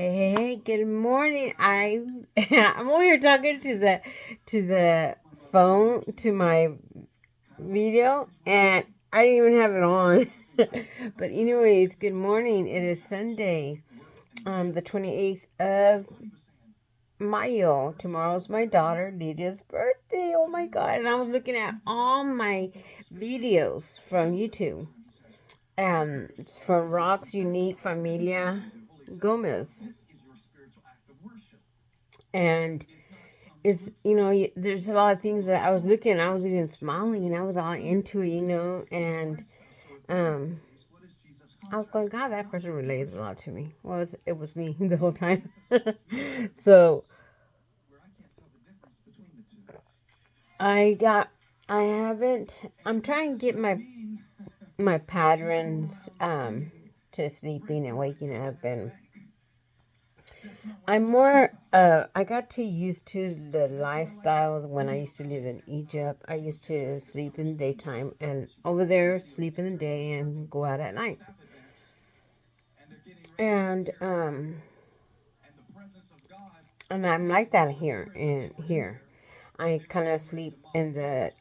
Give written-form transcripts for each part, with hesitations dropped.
Hey, good morning. I'm over here talking to the phone to my video, and I didn't even have it on. But anyways, good morning. It is Sunday, the 28th of Mayo. Tomorrow's my daughter Lydia's birthday. Oh my god! And I was looking at all my videos from YouTube, from ROC'S Unique Familia Gomez, and there's a lot of things that I was looking at. I was even smiling and I was all into it. And um I was going, God, that person relates a lot to me. Well, it was me the whole time. So I got I haven't I'm trying to get my patterns to sleeping and waking up, and I'm more, I got too used to the lifestyle when I used to live in Egypt. I used to sleep in the daytime, and over there, sleep in the day and go out at night. And, and I'm like that here. I kind of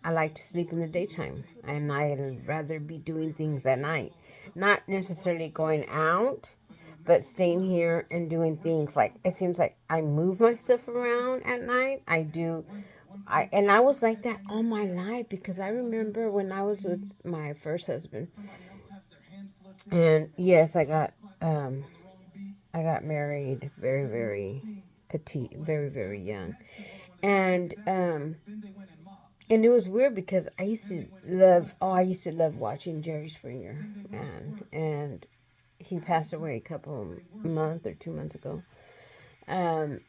I like to sleep in the daytime, and I'd rather be doing things at night. Not necessarily going out, but staying here and doing things. Like, it seems like I move my stuff around at night. I do. And I was like that all my life, because I remember when I was with my first husband. And yes, I got married very, very petite, very, very young. And and it was weird because I used to love watching Jerry Springer, man. And he passed away a couple month or 2 months ago. Um,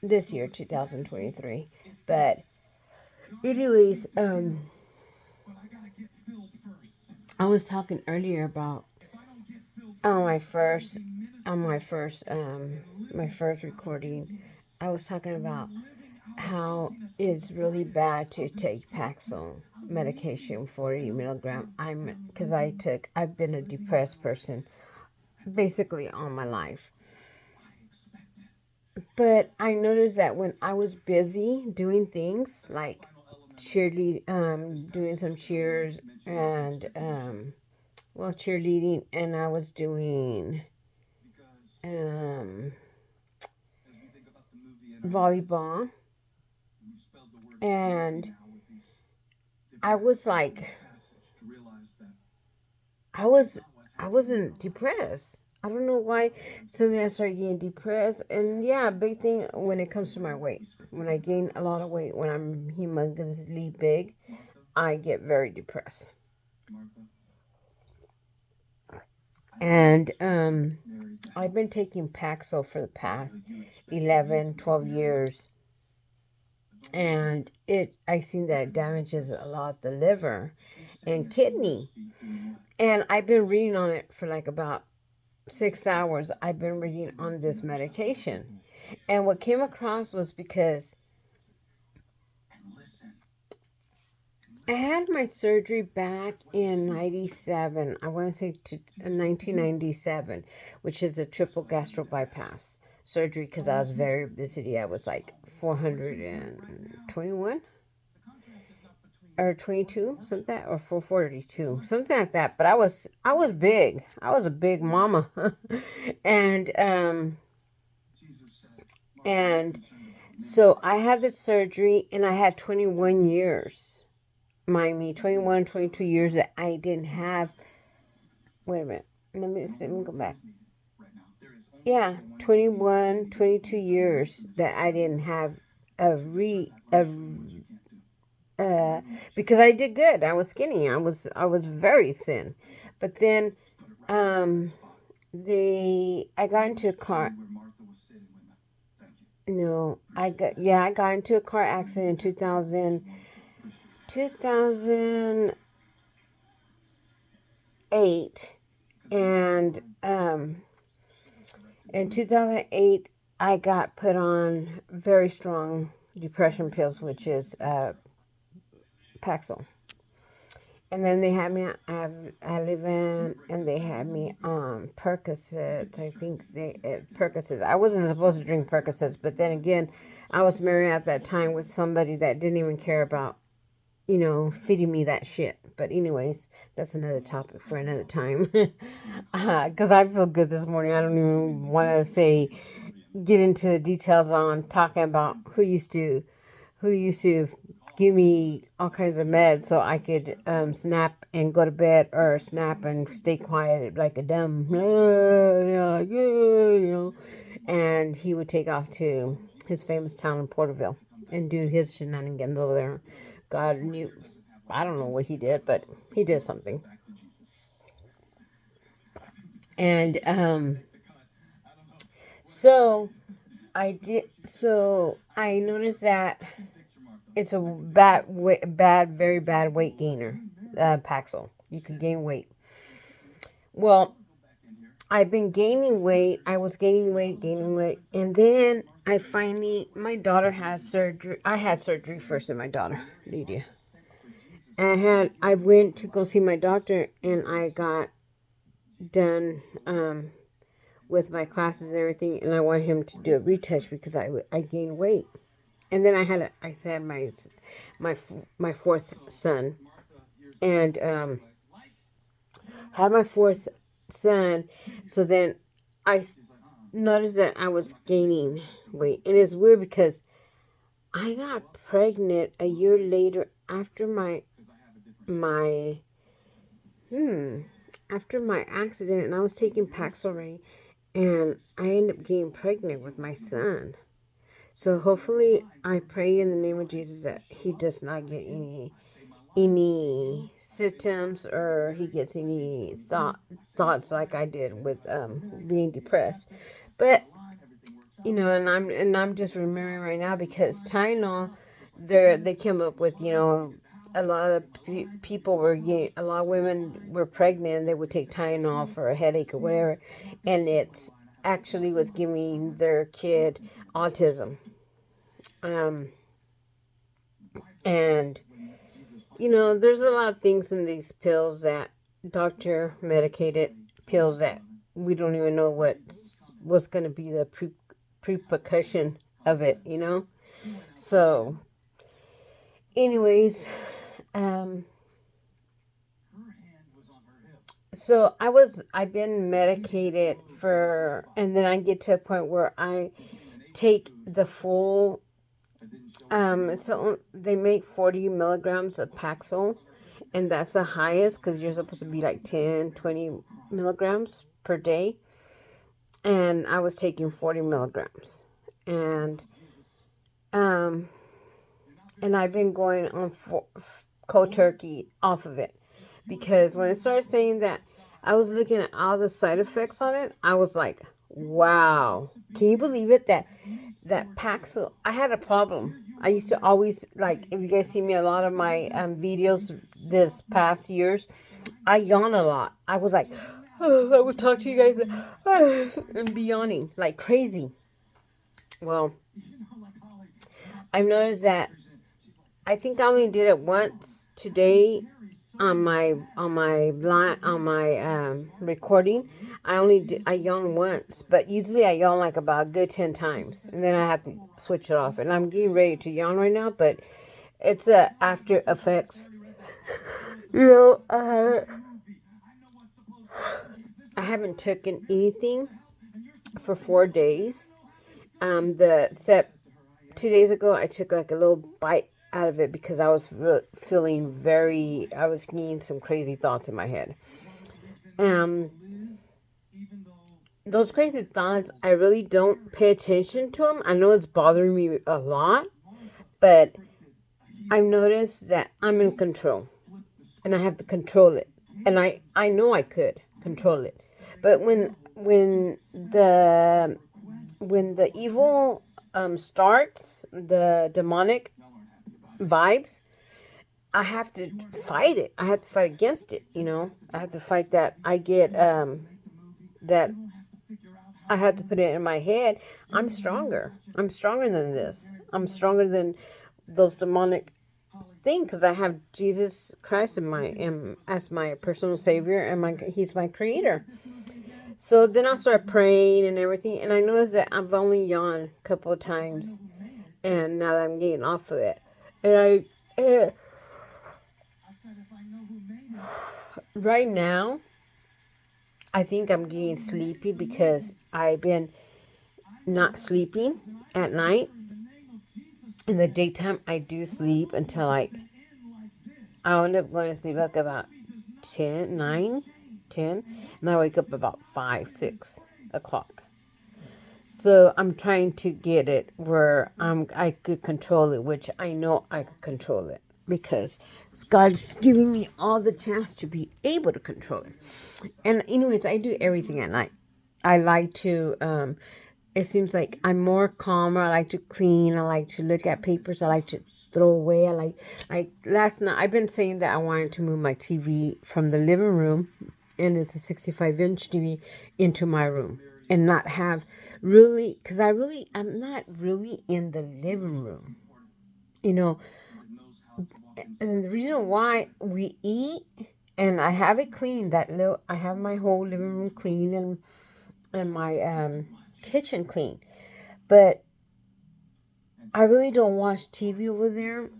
this year, 2023. But anyways, I was talking earlier about on my first on my first recording. I was talking about how it's really bad to take Paxil medication, 40 milligram. I've been a depressed person basically all my life. But I noticed that when I was busy doing things like doing some cheers and cheerleading, and I was doing um, volleyball, and I was like, I was I wasn't depressed. I don't know why. Suddenly I started getting depressed, and yeah, big thing when it comes to my weight. When I gain a lot of weight, when I'm humongously big, I get very depressed. And I've been taking Paxil for the past 11, 12 years, and I seen that it damages a lot the liver and kidney. And I've been reading on it for like about 6 hours. I've been reading on this medication. And what came across was because I had my surgery back in 97. I want to say 1997, which is a triple gastro bypass surgery, because I was very busy. I was like 421 or 22, something like that, or 442, something like that. But I was big. I was a big mama. and and so I had the surgery, and I had 21 years. Mind me, 21, 22 years that I didn't have. Wait a minute. Let me go back. Yeah, 21, 22 years that I didn't have a because I did good. I was skinny. I was very thin. But then I got into a car. No, I got into a car accident in 2008, and in 2008 I got put on very strong depression pills, which is Paxil. And then they had me on Ativan, and they had me on Percocets. I think Percocets. I wasn't supposed to drink Percocets, but then again, I was married at that time with somebody that didn't even care about, feeding me that shit. But anyways, that's another topic for another time. Because I feel good this morning. I don't even want to get into the details on talking about who used to give me all kinds of meds so I could snap and go to bed, or snap and stay quiet like a dumb, and he would take off to his famous town in Porterville and do his shenanigans over there. God knew, I don't know what he did, but he did something. And so I noticed that it's a very bad weight gainer. Paxil. You could gain weight. Well, I've been gaining weight. I was gaining weight, and then my daughter had surgery. I had surgery first in my daughter, Lydia. I went to go see my doctor, and I got done with my classes and everything, and I want him to do a retouch because I gained weight. And then I said my fourth son, and had my fourth son. So then I noticed that I was gaining weight, and it's weird because I got pregnant a year later after my after my accident, and I was taking Pax already, and I ended up getting pregnant with my son. So hopefully, I pray in the name of Jesus that he does not get any symptoms, or he gets any thoughts like I did with being depressed. But and I'm just remembering right now because Tylenol, they came up with, a lot of people were getting, a lot of women were pregnant and they would take Tylenol for a headache or whatever, and it actually was giving their kid autism. And there's a lot of things in these pills that doctor medicated pills that we don't even know what's going to be the repercussion of it, So, anyways, so I've been medicated and then I get to a point where I take the full. So they make 40 milligrams of Paxil, and that's the highest because you're supposed to be like 10, 20 milligrams per day. And I was taking 40 milligrams. And I've been going on cold turkey off of it. Because when it started saying that, I was looking at all the side effects on it. I was like, wow. Can you believe it? That Paxil, I had a problem. I used to always, like, if you guys see me a lot of my videos this past years, I yawn a lot. I was like, I would talk to you guys and be yawning like crazy. Well, I've noticed that I think I only did it once today on my recording. I yawn once, but usually I yawn like about a good 10 times, and then I have to switch it off. And I'm getting ready to yawn right now, but it's after effects. I haven't taken anything for 4 days. 2 days ago, I took like a little bite out of it because I was feeling I was getting some crazy thoughts in my head. Those crazy thoughts, I really don't pay attention to them. I know it's bothering me a lot, but I've noticed that I'm in control, and I have to control it. And I know I could control it, but when the evil starts, the demonic vibes, I have to fight it. I have to fight against it. I have to fight that. I get that. I have to put it in my head. I'm stronger. I'm stronger than this. I'm stronger than those demonic thing because I have Jesus Christ as my personal savior, and he's my creator. So then I start praying and everything, and I noticed that I've only yawned a couple of times, and now that I'm getting off of it, and right now I think I'm getting sleepy because I've been not sleeping at night. In the daytime, I do sleep until I end up going to sleep like about 10, 9, 10, and I wake up about 5, 6 o'clock. So I'm trying to get it where I could control it, which I know I could control it because God's giving me all the chance to be able to control it. And anyways, I do everything at night. I like to it seems like I'm more calmer. I like to clean. I like to look at papers. I like to throw away. Like last night I've been saying that I wanted to move my TV from the living room, and it's a 65-inch TV, into my room and not have really, because I'm not really in the living room, you know. And the reason why we eat and I have it clean, I have my whole living room clean, and my kitchen clean, but I really don't watch TV over there.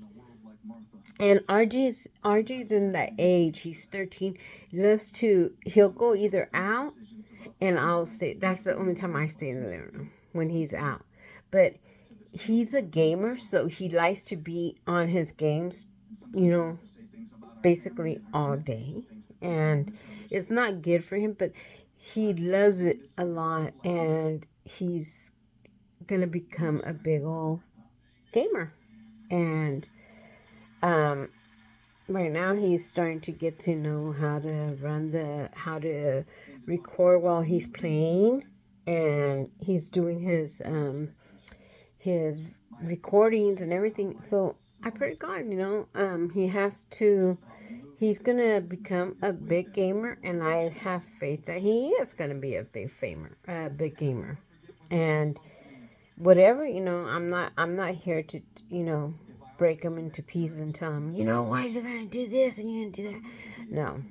And RJ's in that age. He's 13. He'll go either out, and I'll stay. That's the only time I stay in the living room, when he's out. But he's a gamer, so he likes to be on his games, you know, basically all day. And it's not good for him, but he loves it a lot, and he's gonna become a big old gamer. And right now he's starting to get to know how to record while he's playing, and he's doing his recordings and everything. So I pray to God, he's gonna become a big gamer, and I have faith that he is gonna be a big gamer. And whatever, I'm not here to, break them into pieces and tell them, why you're gonna do this and you're gonna do that. No,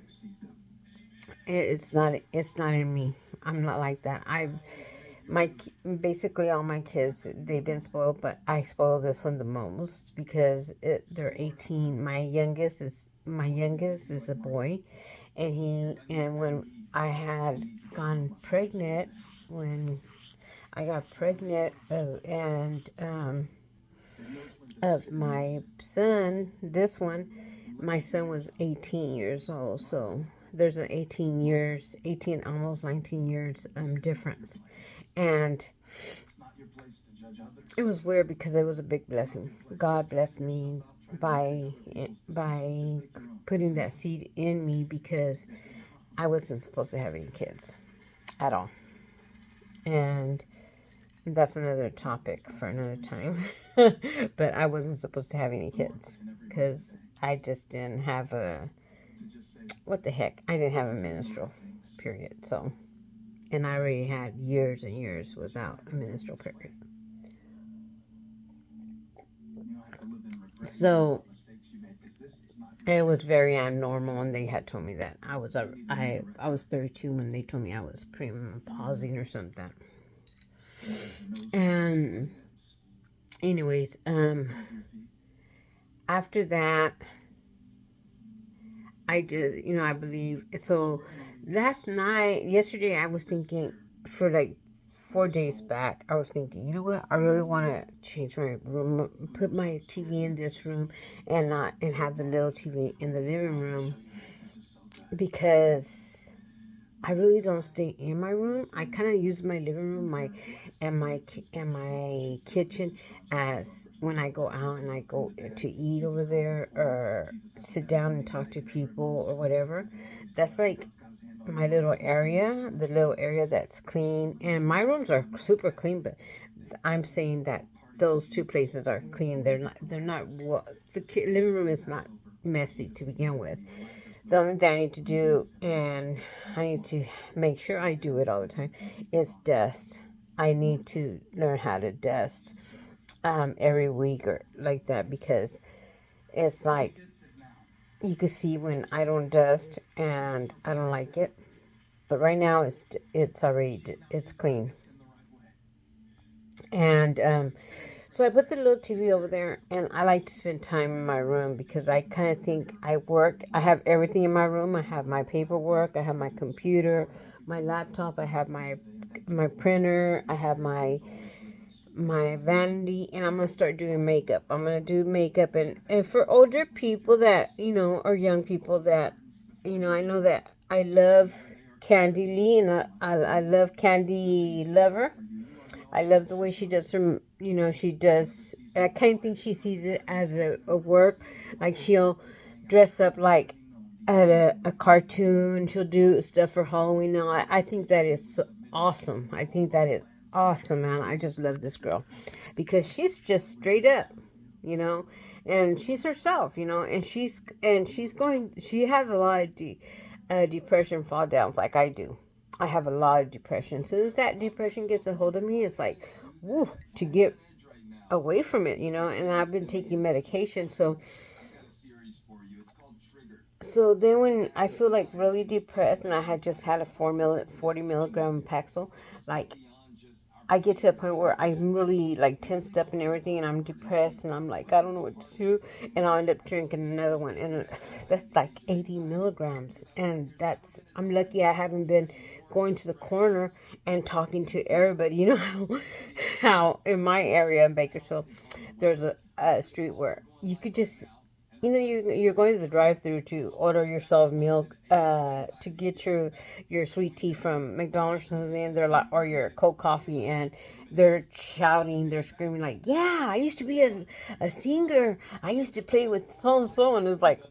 it's not in me. I'm not like that. Basically all my kids, they've been spoiled, but I spoil this one the most because they're 18. My youngest is a boy, and when I had gone pregnant, when I got pregnant, and of my son, my son was 18 years old. So there's an 18, almost 19 years difference. And it was weird because it was a big blessing. God blessed me by putting that seed in me, because I wasn't supposed to have any kids at all. And that's another topic for another time. But I wasn't supposed to have any kids because I just didn't have what the heck? I didn't have a menstrual period. So, and I already had years and years without a menstrual period. So it was very abnormal, and they had told me that I was 32 when they told me I was premenopausing or something. And anyways, after that, I just, I believe. So yesterday, I was thinking, for like 4 days back, I was thinking, you know what? I really want to change my room, put my TV in this room, and have the little TV in the living room, because I really don't stay in my room. I kind of use my living room, my kitchen, as when I go out and I go to eat over there or sit down and talk to people or whatever. That's like my little area, the little area that's clean. And my rooms are super clean, but I'm saying that those two places are clean. They're not. Living room is not messy to begin with. The only thing I need to do, and I need to make sure I do it all the time, is dust. I need to learn how to dust every week or like that, because It's like you can see when I don't dust and I don't like it. But right now it's already it's clean. And so I put the little TV over there, and I like to spend time in my room because I kind of think I work. I have everything in my room. I have my paperwork. I have my computer, my laptop. I have my printer. I have my vanity, and I'm gonna start doing makeup. I'm gonna do makeup, and for older people that or young people that I know that I love Candy Lee, and I love Candy Lover. I love the way she does her, she does, I kind of think she sees it as a work. Like she'll dress up like at a cartoon. She'll do stuff for Halloween. Now, I think that is so awesome. I think that is awesome, man. I just love this girl because she's just straight up, you know, and she's herself, she has a lot of depression fall downs like I do. I have a lot of depression. As soon as that depression gets a hold of me, it's like, woo, to get away from it, and I've been taking medication. So then when I feel like really depressed and I had just had a 40 milligram Paxil, like I get to a point where I'm really like tensed up and everything, and I'm depressed, and I'm like, I don't know what to do, and I'll end up drinking another one, and that's like 80 milligrams, and I'm lucky I haven't been going to the corner and talking to everybody. You know how in my area in Bakersfield, there's a street where you could just you're going to the drive-through to order yourself milk, to get your sweet tea from McDonald's or something, and they're like, or your cold coffee, and they're shouting, they're screaming like, "Yeah, I used to be a singer. I used to play with so and so," and it's like,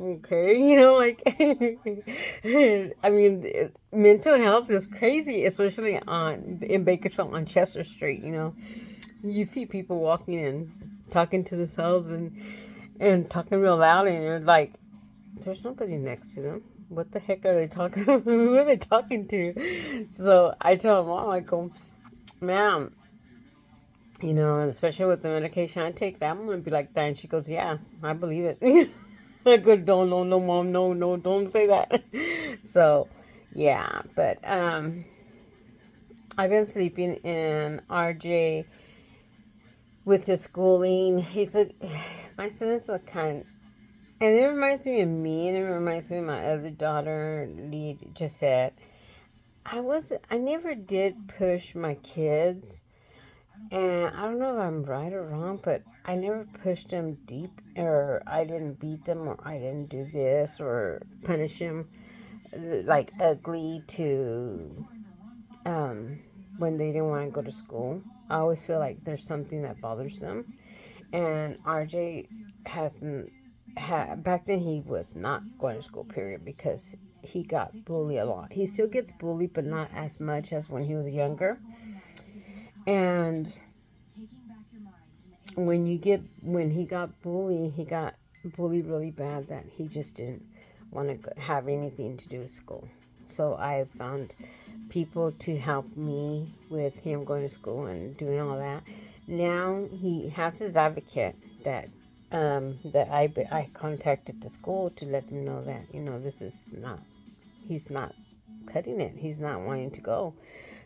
okay, like, I mean, mental health is crazy, especially in Bakersfield on Chester Street. You see people walking and talking to themselves and talking real loud, and you're like, there's nobody next to them. What the heck are they talking? Who are they talking to? So I tell mom, I go, ma'am, especially with the medication I take, that I'm gonna be like that. And she goes, yeah, I believe it. I go, don't, no, no, mom, no, no, don't say that. So, yeah, but I've been sleeping in RJ with his schooling. My son is a kind. And it reminds me of me, and it reminds me of my other daughter, Lee, just said. I never did push my kids, and I don't know if I'm right or wrong, but I never pushed them deep, or I didn't beat them, or I didn't do this, or punish them, like ugly to, um, when they didn't want to go to school. I always feel like there's something that bothers them. And RJ hasn't back then he was not going to school, period, because he got bullied a lot. He still gets bullied, but not as much as when he was younger. And when he got bullied really bad that he just didn't want to have anything to do with school. So I found people to help me with him going to school and doing all that. Now he has his advocate that I contacted the school to let them know that this is not, he's not cutting it. He's not wanting to go.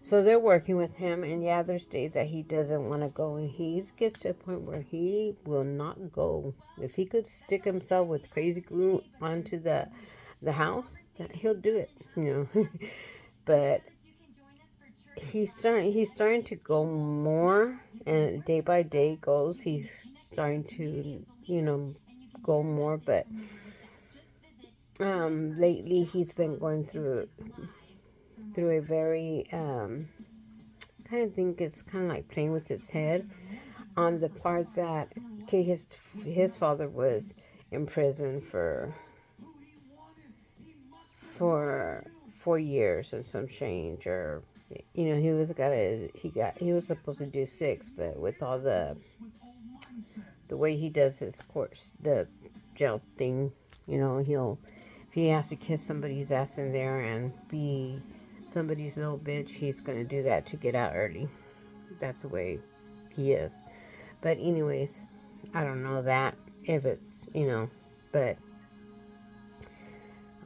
So they're working with him, and yeah, there's days that he doesn't want to go, and he gets to a point where he will not go. If he could stick himself with crazy glue onto the house, that he'll do it. But he's starting to go more, and day by day goes, he's starting to go more. But lately he's been going through a very kind of think it's kind of like playing with his head on the part that, okay, his father was in prison for 4 years and some change, or he was supposed to do 6, but with all the way he does his course, the jail thing, he'll, if he has to kiss somebody's ass in there and be somebody's little bitch, he's gonna do that to get out early. That's the way he is. But anyways, I don't know that if it's, but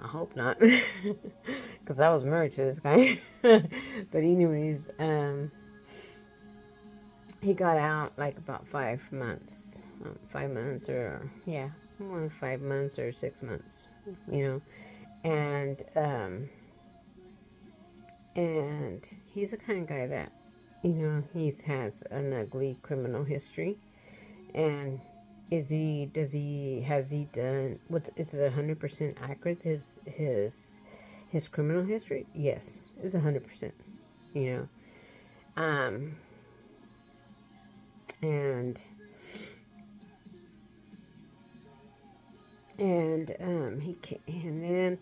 I hope not, because I was married to this guy. But anyways, he got out like about 5 months, 5 months, or yeah, only 5 months or 6 months, you know, and he's the kind of guy that, he's has an ugly criminal history. And has he done, is it 100% accurate, his criminal history? Yes, it's 100%, you know. And and then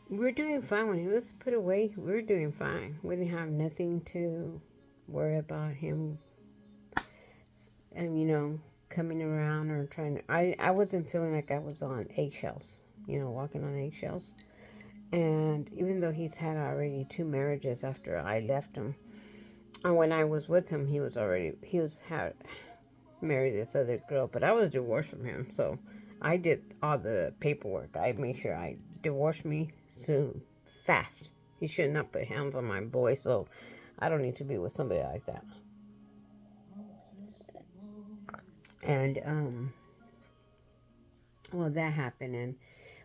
we're doing fine. When he was put away, we were doing fine. We didn't have nothing to worry about him, and coming around or trying to, I wasn't feeling like I was on eggshells, walking on eggshells. And even though he's had already 2 marriages after I left him, and when I was with him, he was had married this other girl, but I was divorced from him, so I did all the paperwork. I made sure I divorced me soon, fast. He should not put hands on my boy, so I don't need to be with somebody like that. And well, that happened, and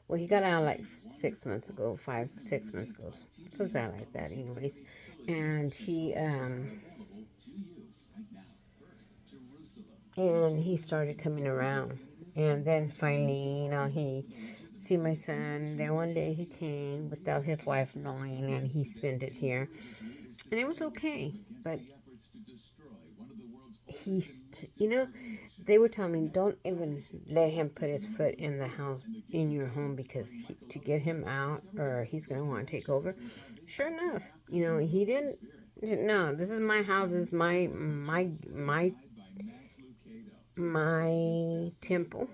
well, he got out like 6 months ago, 5, 6 months ago, something like that. Anyways, and he started coming around, and then finally, he see my son. Then one day he came without his wife knowing, and he spent it here, and it was okay. But they were telling me, don't even let him put his foot in the house, in your home, because to get him out, or he's going to want to take over. Sure enough, he didn't. No, this is my house. This is my temple,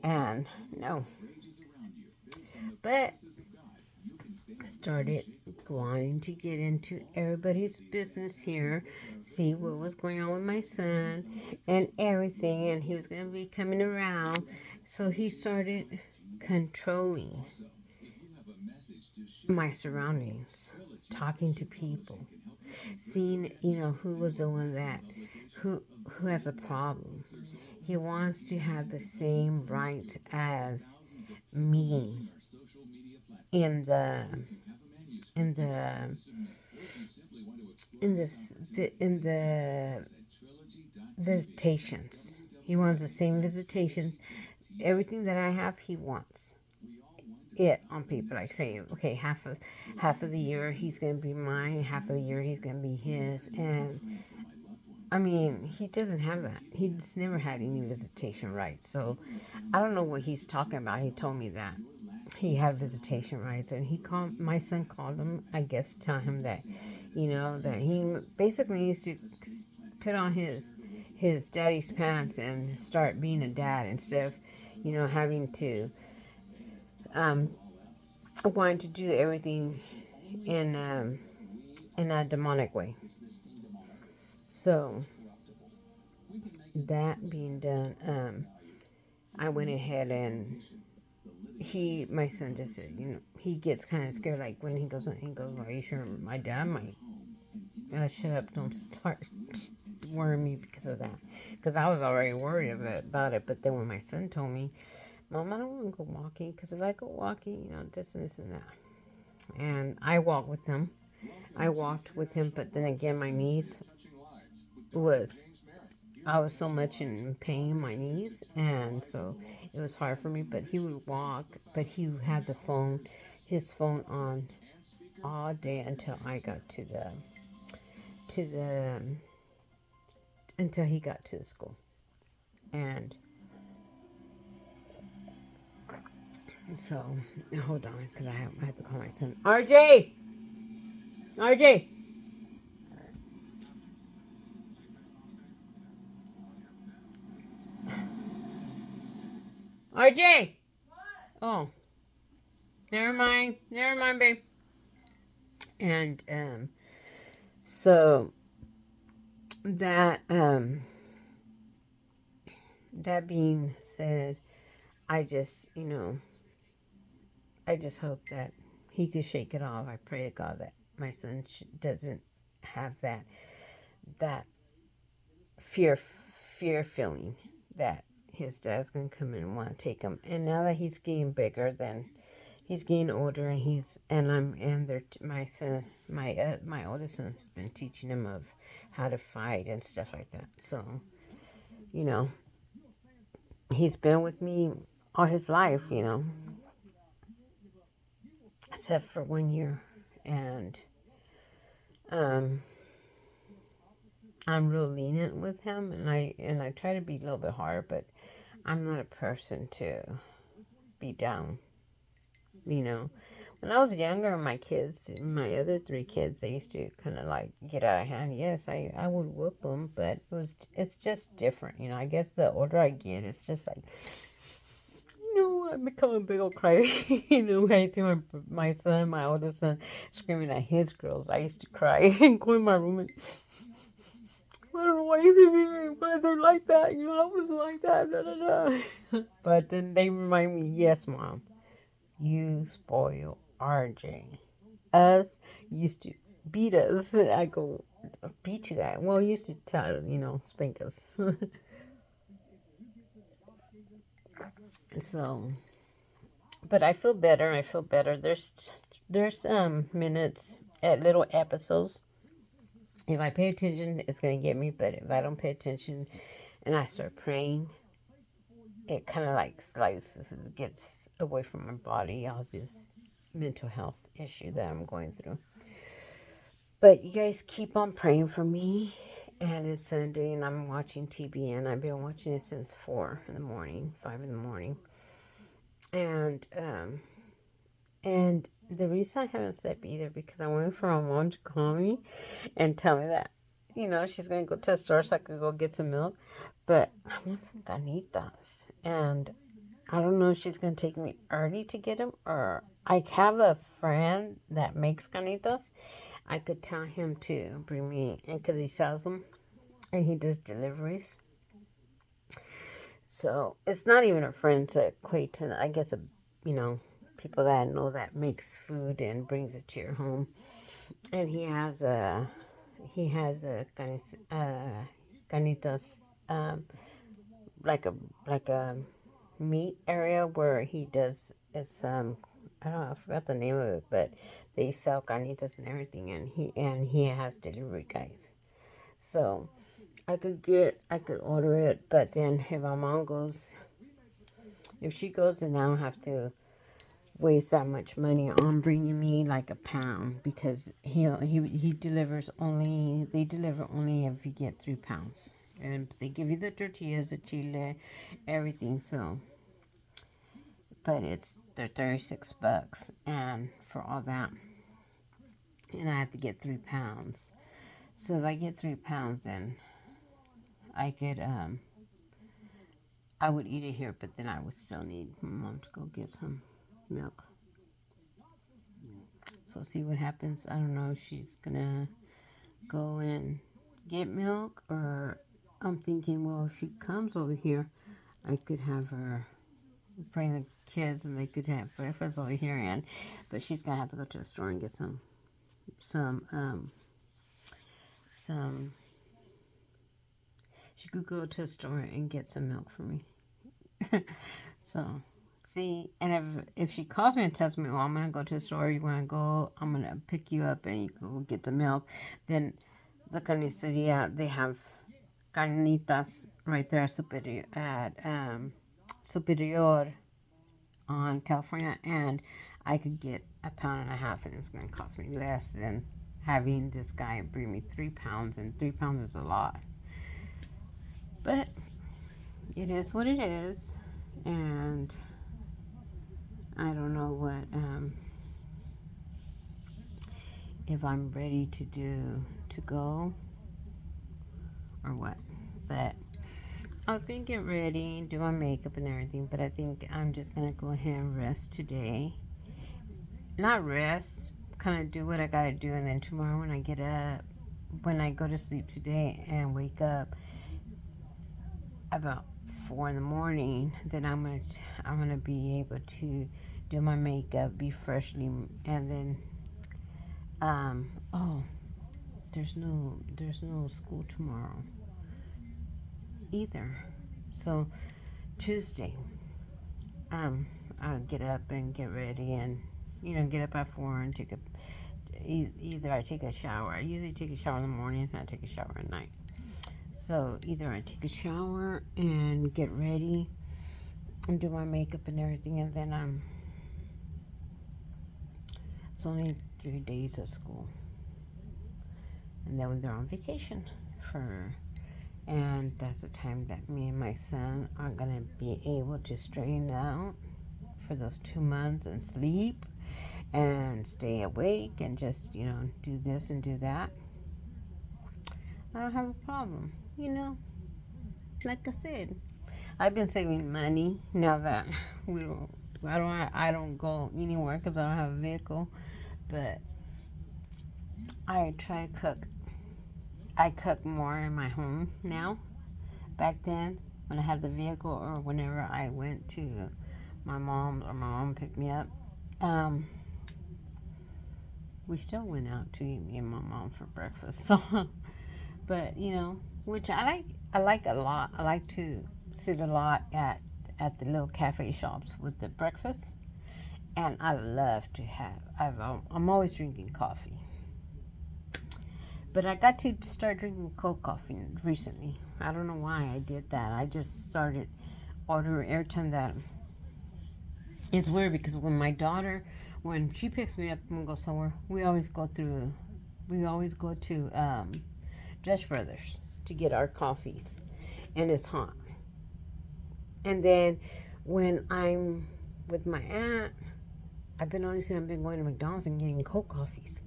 and no. But I started wanting to get into everybody's business here, see what was going on with my son and everything, and he was going to be coming around. So he started controlling my surroundings, talking to people, seeing, who was the one that, who has a problem. He wants to have the same rights as me in the in the in the visitations. He wants the same visitations. Everything that I have, he wants it on paper. Like saying, okay, half of the year he's gonna be mine, half of the year he's gonna be his, and I mean, he doesn't have that. He's never had any visitation rights. So I don't know what he's talking about. He told me that he had visitation rights, and my son called him, I guess, to tell him that, that he basically needs to put on his daddy's pants and start being a dad, instead of, having to, wanting to do everything in a demonic way. So that being done, I went ahead, and my son just said, he gets kind of scared. Like when he goes, are you sure my dad might shut up, don't start worrying me because of that? Because I was already worried about it. But then when my son told me, Mom, I don't want to go walking, because if I go walking, this and this and that. And I walked with him. But then again, my knees I was so much in pain in my knees, and so it was hard for me. But he would walk, but he had his phone on all day until I got to the, until he got to the school. And so, hold on, because I have to call my son. RJ! RJ! RJ! Oh, never mind, babe. And so that that being said, I just, I just hope that he could shake it off. I pray to God that my son doesn't have that fear feeling that his dad's gonna come in and want to take him. And now that he's getting bigger, then he's getting older, and my son, my oldest son's been teaching him of how to fight and stuff like that. So you know, he's been with me all his life, except for 1 year, and um, I'm real lenient with him, and I try to be a little bit hard, but I'm not a person to be down. When I was younger, my other three kids, they used to kind of like get out of hand. Yes, I would whoop them, but it's just different. I guess the older I get, it's just like, I become a big old cry. When I see my son, my oldest son, screaming at his girls, I used to cry and go in my room and, I don't know why you think why they're like that. I was like that. Da, da, da. But then they remind me, yes, Mom, you spoil RJ. Us used to beat us. I go, beat you guys. Well, used to tell, spank us. So, but I feel better. I feel better. There's minutes at little episodes. If I pay attention, it's gonna get me. But if I don't pay attention, and I start praying, it kind of like slices, gets away from my body, all this mental health issue that I'm going through. But you guys keep on praying for me. And it's Sunday, and I'm watching TBN. I've been watching it since 4 in the morning, 5 in the morning. And the reason I haven't slept either, because I'm waiting for my mom to call me and tell me that, she's going to go to the store so I can go get some milk. But I want some carnitas. And I don't know if she's going to take me early to get them, or I have a friend that makes carnitas. I could tell him to bring me, and because he sells them and he does deliveries. So it's not even a friend to equate to, I guess, people that I know that makes food and brings it to your home. And he has a carnitas, like a meat area where he does, it's I don't know, I forgot the name of it, but they sell carnitas and everything, and he has delivery guys. So I could order it, but then if my mom goes, if she goes, then I don't have to waste that much money on bringing me like a pound, because he delivers only, they deliver only if you get 3 pounds, and they give you the tortillas, the chile, everything. So, but they're $36, and for all that, and I have to get 3 pounds. So if I get 3 pounds, then I could I would eat it here, but then I would still need my mom to go get some milk. So see what happens. I don't know if she's gonna go and get milk, or I'm thinking, well, if she comes over here, I could have her bring the kids and they could have breakfast over here, but she's gonna have to go to the store and get some she could go to the store and get some milk for me. So, see, and if she calls me and tells me, well, I'm going to go to the store, you want to go, I'm going to pick you up and you can go get the milk, then the carniceria, they have carnitas right there at Superior on California, and I could get 1.5 pounds, and it's going to cost me less than having this guy bring me 3 pounds, and 3 pounds is a lot. But it is what it is, and I don't know what if I'm ready to go or what. But I was gonna get ready, do my makeup and everything, but I think I'm just gonna go ahead and rest today. Not rest, kind of do what I gotta do, and then tomorrow when I go to sleep today and wake up about 4 in the morning, then I'm gonna be able to do my makeup, be freshly, and then oh, there's no school tomorrow either. So Tuesday, I'll get up and get ready, and get up at 4 and take a either I take a shower. I usually take a shower in the mornings and I take a shower at night. So either I take a shower and get ready and do my makeup and everything, and then it's only 3 days of school, and then when they're on vacation and that's the time that me and my son are gonna be able to straighten out for those 2 months and sleep and stay awake and just do this and do that. I don't have a problem. Like I said, I've been saving money now that we don't. I don't go anywhere because I don't have a vehicle. But I try to cook. I cook more in my home now. Back then, when I had the vehicle or whenever I went to my mom or my mom picked me up, we still went out to eat, me and my mom, for breakfast. So, but which I like. I like a lot. I like to sit a lot at the little cafe shops with the breakfast, and I love to have. I'm always drinking coffee, but I got to start drinking cold coffee recently. I don't know why I did that. I just started ordering every time that. It's weird because when she picks me up and go somewhere, we always go to Dutch Brothers to get our coffees, and it's hot. And then when I'm with my aunt, I've been going to McDonald's and getting cold coffees.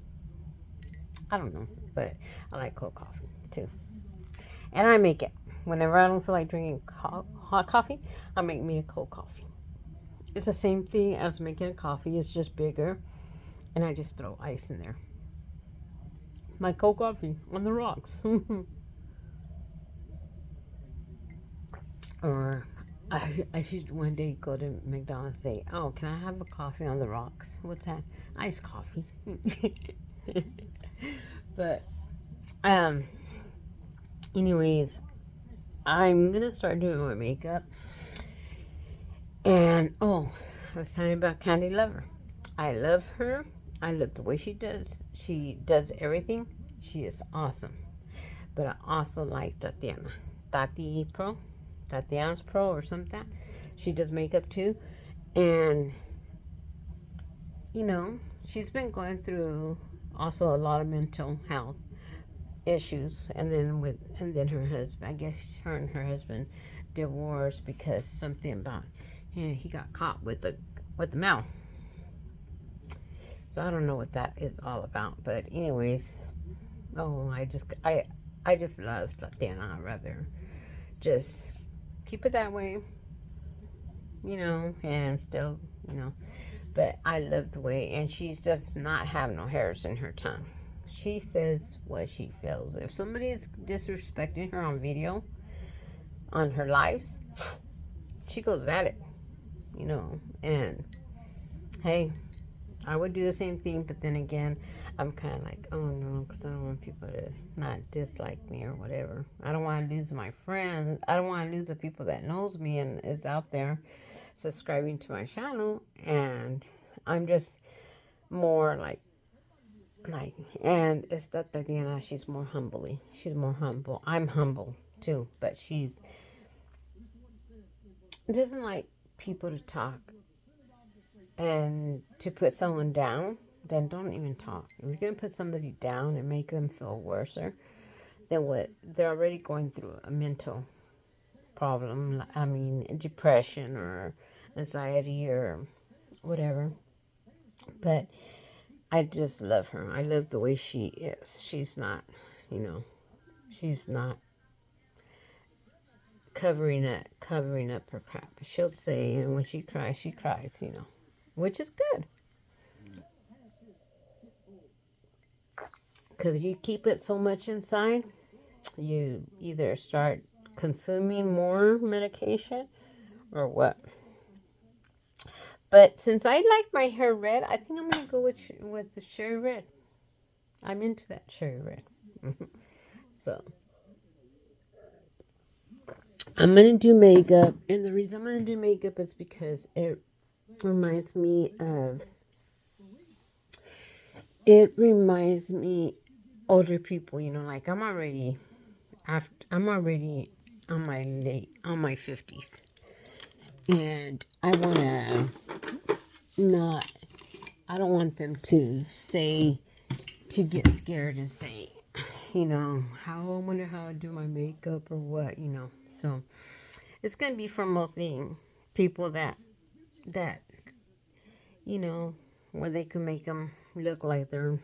I don't know, but I like cold coffee too, and I make it whenever I don't feel like drinking hot coffee. I make me a cold coffee. It's the same thing as making a coffee. It's just bigger, and I just throw ice in there. My cold coffee on the rocks. Or I should one day go to McDonald's and say, "Oh, can I have a coffee on the rocks?" What's that? Iced coffee. But anyways, I'm gonna start doing my makeup. And I was telling you about Candy Lover. I love her. I love the way she does. She does everything. She is awesome. But I also like Tatiana. Tatiana's Pro or something. She does makeup too. And, she's been going through also a lot of mental health issues. And then her husband, I guess her and her husband divorced because something about he got caught with the mail. So I don't know what that is all about. But anyways, I just love Tatiana. I'd rather just keep it that way, and still, But I love the way, and she's just not have no hairs in her tongue. She says what she feels. If somebody is disrespecting her on video, on her lives, she goes at it, And hey, I would do the same thing, but then again, I'm kind of like, oh no, because I don't want people to not dislike me or whatever. I don't want to lose my friends. I don't want to lose the people that knows me and is out there subscribing to my channel. And I'm just more like, and it's that Diana, she's more humbly. She's more humble. I'm humble too, but she's doesn't like people to talk and to put someone down. Then don't even talk. If you're going to put somebody down and make them feel worse than what they're already going through a mental problem, I mean, depression or anxiety or whatever. But I just love her. I love the way she is. She's not, she's not covering up her crap. She'll say, and when she cries, which is good. Because you keep it so much inside, you either start consuming more medication or what. But since I like my hair red, I think I'm gonna go with the cherry red. I'm into that cherry red. So I'm gonna do makeup, and the reason I'm gonna do makeup is because it reminds me of. It reminds me older people. Like I'm already on my 50s, and not. I don't want them to get scared and say, how I wonder how I do my makeup or what. So it's gonna be for mostly people that where they can make them look like they're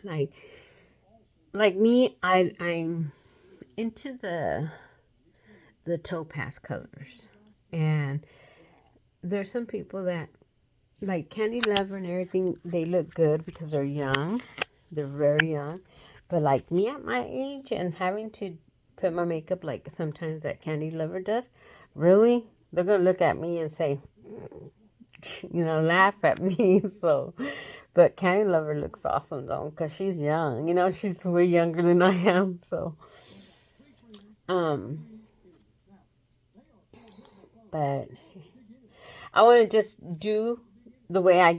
like me. I'm into the topaz colors, and there's some people that like Candy Lover and everything. They look good because they're young. They're very young. But like me at my age and having to put my makeup like sometimes that Candy Lover does, really, they're going to look at me and say, laugh at me. So, but Candy Lover looks awesome though because she's young. She's way younger than I am. So, but I want to just do the way I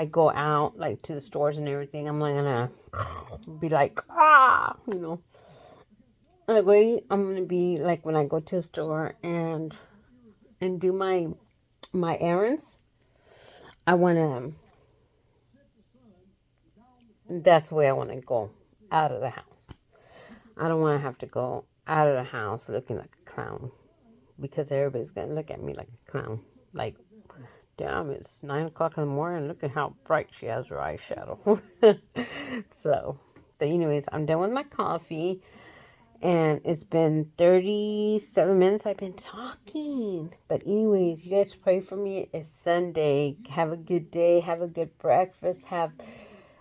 go out, like to the stores and everything. I'm not gonna be like, The way I'm gonna be like when I go to the store and do my errands. I wanna. That's the way I want to go out of the house. I don't want to have to go out of the house looking like a clown because everybody's gonna look at me like a clown. Like, damn, it's 9 o'clock in the morning. Look at how bright she has her eyeshadow. So, but anyways, I'm done with my coffee. And it's been 37 minutes I've been talking. But anyways, you guys pray for me. It's Sunday. Have a good day. Have a good breakfast. Have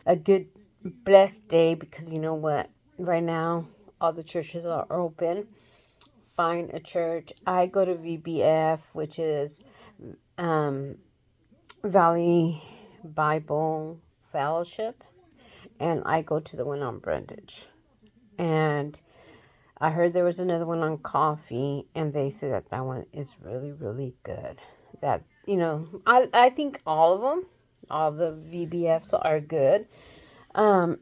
a good, blessed day. Because you know what? Right now, all the churches are open. Find a church. I go to VBF, which is Valley Bible Fellowship. And I go to the one on Brundage. And I heard there was another one on coffee, and they said that one is really, really good. That, I think all of them, all the VBFs are good. And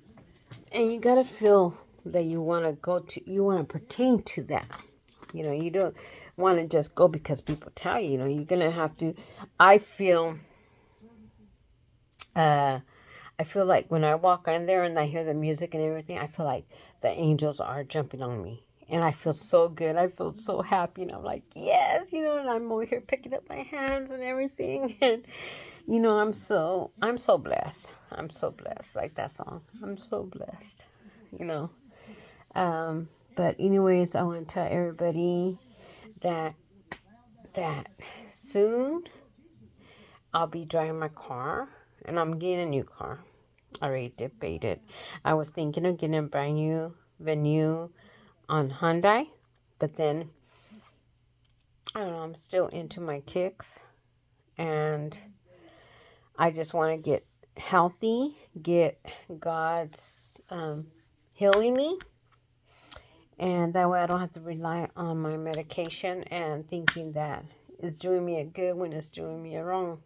you got to feel that you want to pertain to that. You don't want to just go because people tell you, you're going to have to, I feel like when I walk in there and I hear the music and everything, I feel like the angels are jumping on me. And I feel so good. I feel so happy. And I'm like, yes, and I'm over here picking up my hands and everything. And, I'm so blessed. I'm so blessed. Like that song. I'm so blessed, you know. But anyways, I want to tell everybody that soon I'll be driving my car and I'm getting a new car. I already debated. I was thinking of getting a brand new Venue on Hyundai, but then I don't know, I'm still into my kicks and I just want to get healthy, get God's healing me, and that way I don't have to rely on my medication and thinking that it's doing me a good when it's doing me a wrong.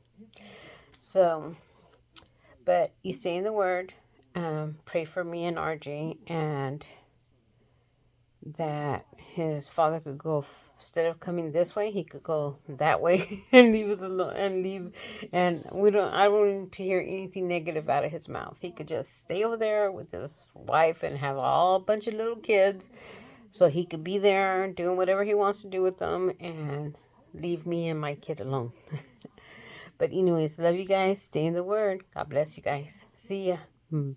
So, but you stay in the Word, pray for me and RJ, and that his father could go, instead of coming this way, he could go that way and leave us alone and leave. And I don't need to hear anything negative out of his mouth. He could just stay over there with his wife and have a bunch of little kids, so he could be there doing whatever he wants to do with them and leave me and my kid alone. But anyways, love you guys. Stay in the Word. God bless you guys. See ya.